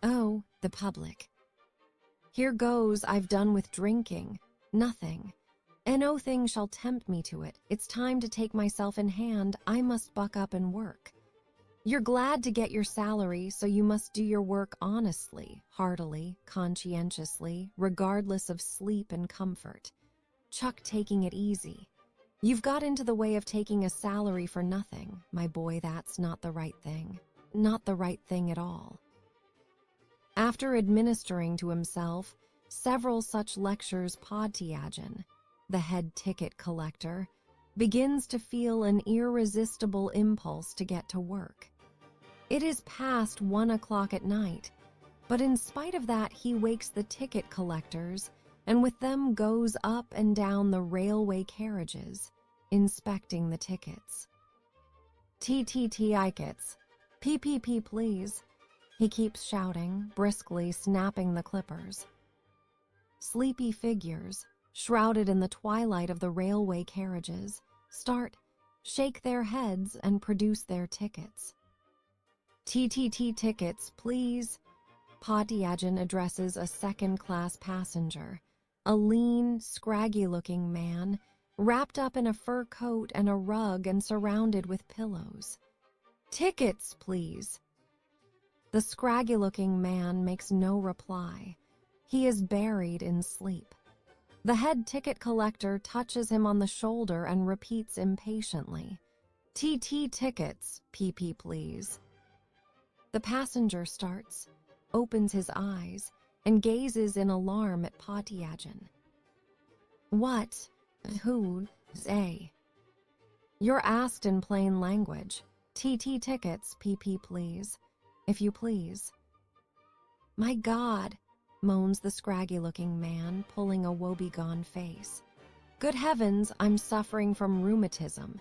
Oh, the public. Here goes, I've done with drinking. Nothing. And no thing shall tempt me to it. It's time to take myself in hand. I must buck up and work. You're glad to get your salary, so you must do your work honestly, heartily, conscientiously, regardless of sleep and comfort. Chuck taking it easy. You've got into the way of taking a salary for nothing. My boy, that's not the right thing. Not the right thing at all. After administering to himself several such lectures, Podtiagin, the head ticket collector, begins to feel an irresistible impulse to get to work. It is past 1 o'clock at night, but in spite of that he wakes the ticket collectors and with them goes up and down the railway carriages, inspecting the tickets. TTT-icets, PPP please, he keeps shouting, briskly snapping the clippers. Sleepy figures, shrouded in the twilight of the railway carriages, start, shake their heads, and produce their tickets. TTT tickets, please. Podtiagin addresses a second-class passenger, a lean, scraggy-looking man, wrapped up in a fur coat and a rug and surrounded with pillows. Tickets, please. The scraggy-looking man makes no reply. He is buried in sleep. The head ticket collector touches him on the shoulder and repeats impatiently, TT tickets, PP please. The passenger starts, opens his eyes, and gazes in alarm at Podtiagin. What? Who? Say. You're asked in plain language. TT tickets, PP please, if you please. My God, moans the scraggy-looking man, pulling a woebegone face. Good heavens, I'm suffering from rheumatism.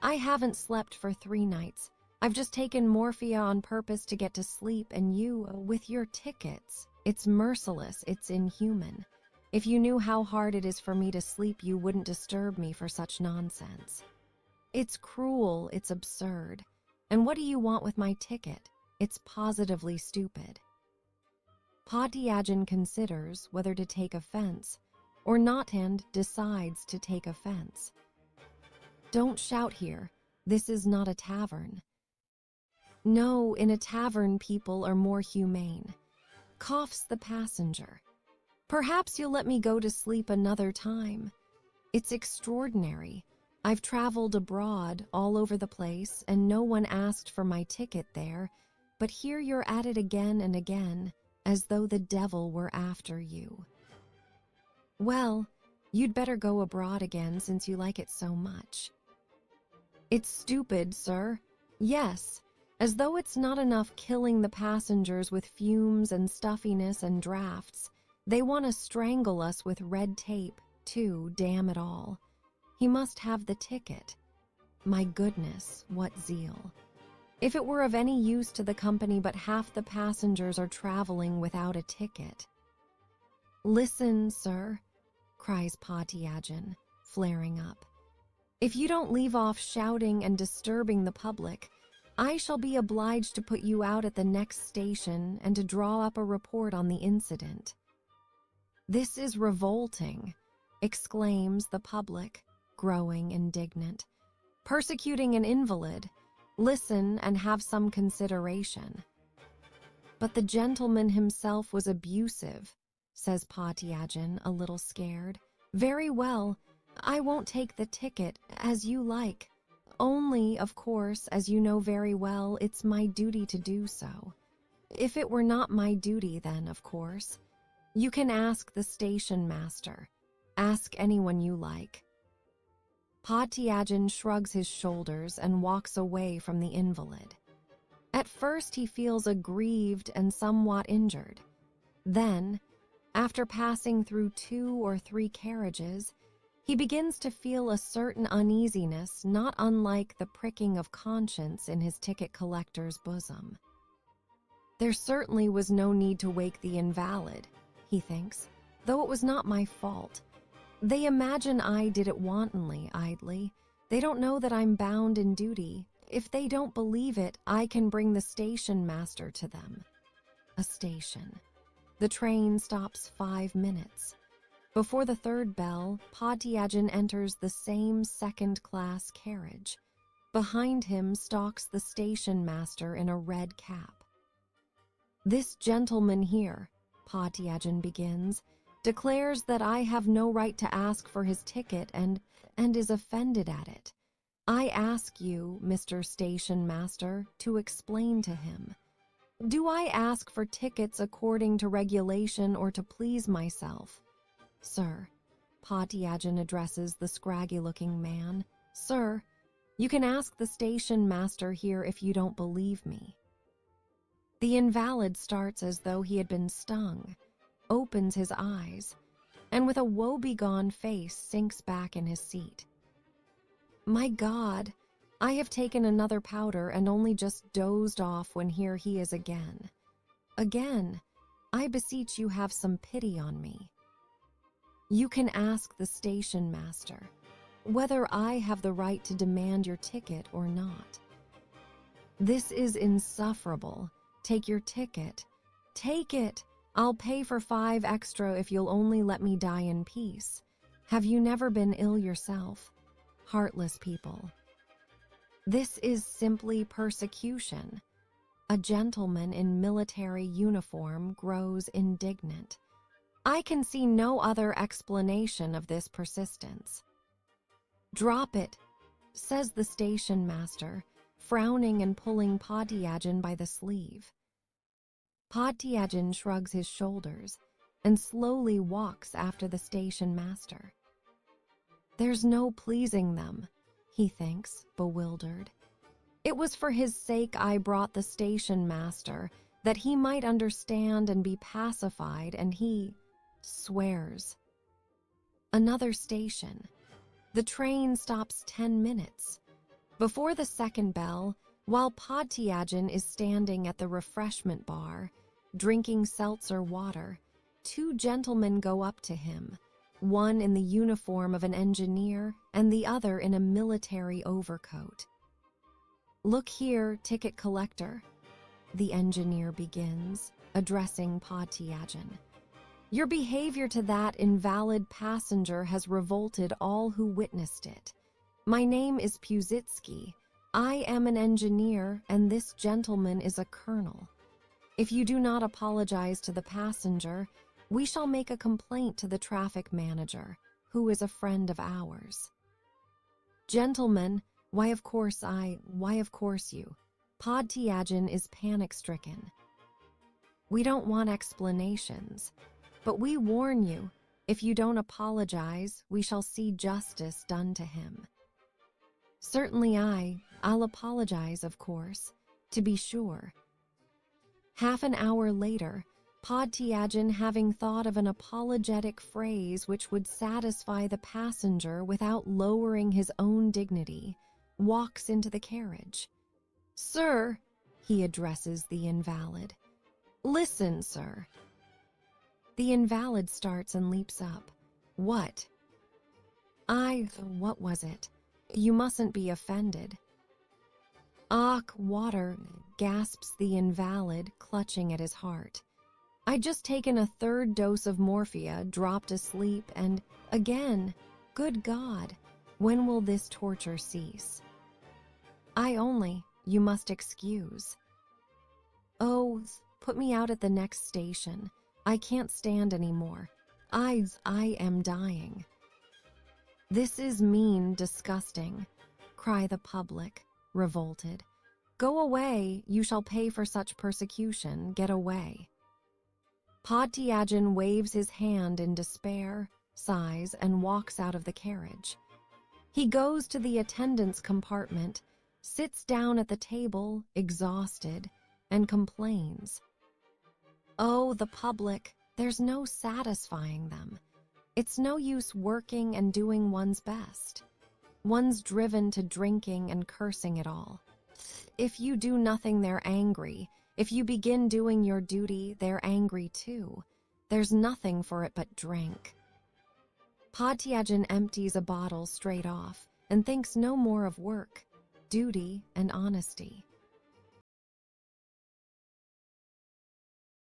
I haven't slept for 3 nights. I've just taken morphia on purpose to get to sleep, and you, with your tickets. It's merciless, it's inhuman. If you knew how hard it is for me to sleep, you wouldn't disturb me for such nonsense. It's cruel, it's absurd. And what do you want with my ticket? It's positively stupid. Podtiagin considers whether to take offense or not and decides to take offense. Don't shout here. This is not a tavern. No, in a tavern people are more humane. Coughs the passenger. Perhaps you'll let me go to sleep another time. It's extraordinary. I've traveled abroad all over the place and no one asked for my ticket there, but here you're at it again and again, as though the devil were after you. Well, you'd better go abroad again since you like it so much. It's stupid, sir. Yes. As though it's not enough killing the passengers with fumes and stuffiness and drafts. They want to strangle us with red tape, too, damn it all. He must have the ticket. My goodness, what zeal. If it were of any use to the company, but half the passengers are traveling without a ticket. Listen, sir, cries Podtiagin, flaring up. If you don't leave off shouting and disturbing the public, I shall be obliged to put you out at the next station and to draw up a report on the incident. This is revolting, exclaims the public, growing indignant. Persecuting an invalid. Listen and have some consideration. But the gentleman himself was abusive, says Podtiagin, a little scared. Very well, I won't take the ticket, as you like. Only, of course, as you know very well, it's my duty to do so. If it were not my duty, then, of course, you can ask the station master. Ask anyone you like. Podtiagin shrugs his shoulders and walks away from the invalid. At first he feels aggrieved and somewhat injured. Then, after passing through 2 or 3 carriages, he begins to feel a certain uneasiness not unlike the pricking of conscience in his ticket collector's bosom. There certainly was no need to wake the invalid, he thinks, though it was not my fault. They imagine I did it wantonly, idly. They don't know that I'm bound in duty. If they don't believe it, I can bring the station master to them. A station. The train stops 5 minutes. Before the third bell, Podtyagin enters the same second-class carriage. Behind him stalks the station master in a red cap. "This gentleman here," Podtyagin begins, "declares that I have no right to ask for his ticket and is offended at it. I ask you, Mr. Station Master, to explain to him. Do I ask for tickets according to regulation or to please myself? Sir," Podtyagin addresses the scraggy-looking man, "Sir, you can ask the station master here if you don't believe me." The invalid starts as though he had been stung, opens his eyes, and with a woebegone face sinks back in his seat. "My God, I have taken another powder and only just dozed off when here he is again. Again, I beseech you have some pity on me. You can ask the station master whether I have the right to demand your ticket or not. This is insufferable. Take your ticket. Take it. I'll pay for 5 extra if you'll only let me die in peace. Have you never been ill yourself? Heartless people. This is simply persecution." A gentleman in military uniform grows indignant. "I can see no other explanation of this persistence." "Drop it," says the station master, frowning and pulling Podtyagin by the sleeve. Podtyagin shrugs his shoulders and slowly walks after the station master. There's no pleasing them, he thinks, bewildered. It was for his sake I brought the station master, that he might understand and be pacified, and he swears. Another station. The train stops 10 minutes. Before the second bell, while Podtyagin is standing at the refreshment bar, drinking seltzer water, 2 gentlemen go up to him, one in the uniform of an engineer and the other in a military overcoat. "Look here, ticket collector," the engineer begins, addressing Podtyagin. "Your behavior to that invalid passenger has revolted all who witnessed it. My name is Pusitsky. I am an engineer, and this gentleman is a colonel. If you do not apologize to the passenger, we shall make a complaint to the traffic manager, who is a friend of ours." "Gentlemen, why of course you." Podtyagin is panic-stricken. "We don't want explanations, but we warn you, if you don't apologize, we shall see justice done to him." "Certainly I'll apologize, of course, to be sure." Half an hour later, Podtyagin, having thought of an apologetic phrase which would satisfy the passenger without lowering his own dignity, walks into the carriage. "Sir," he addresses the invalid. "Listen, sir." The invalid starts and leaps up. "What?" What was it? You mustn't be offended." "Ach, water," gasps the invalid, clutching at his heart. "I'd just taken a 3rd dose of morphia, dropped asleep, and again, good God, when will this torture cease?" You must excuse." "Oh, put me out at the next station. I can't stand any more. I am dying." "This is mean, disgusting," cry the public, revolted. "Go away, you shall pay for such persecution, get away." Podtyagin waves his hand in despair, sighs, and walks out of the carriage. He goes to the attendants' compartment, sits down at the table, exhausted, and complains. "Oh, the public, there's no satisfying them. It's no use working and doing one's best. One's driven to drinking and cursing it all. If you do nothing, they're angry. If you begin doing your duty, they're angry too. There's nothing for it but drink." Podtyagin empties a bottle straight off and thinks no more of work, duty, and honesty.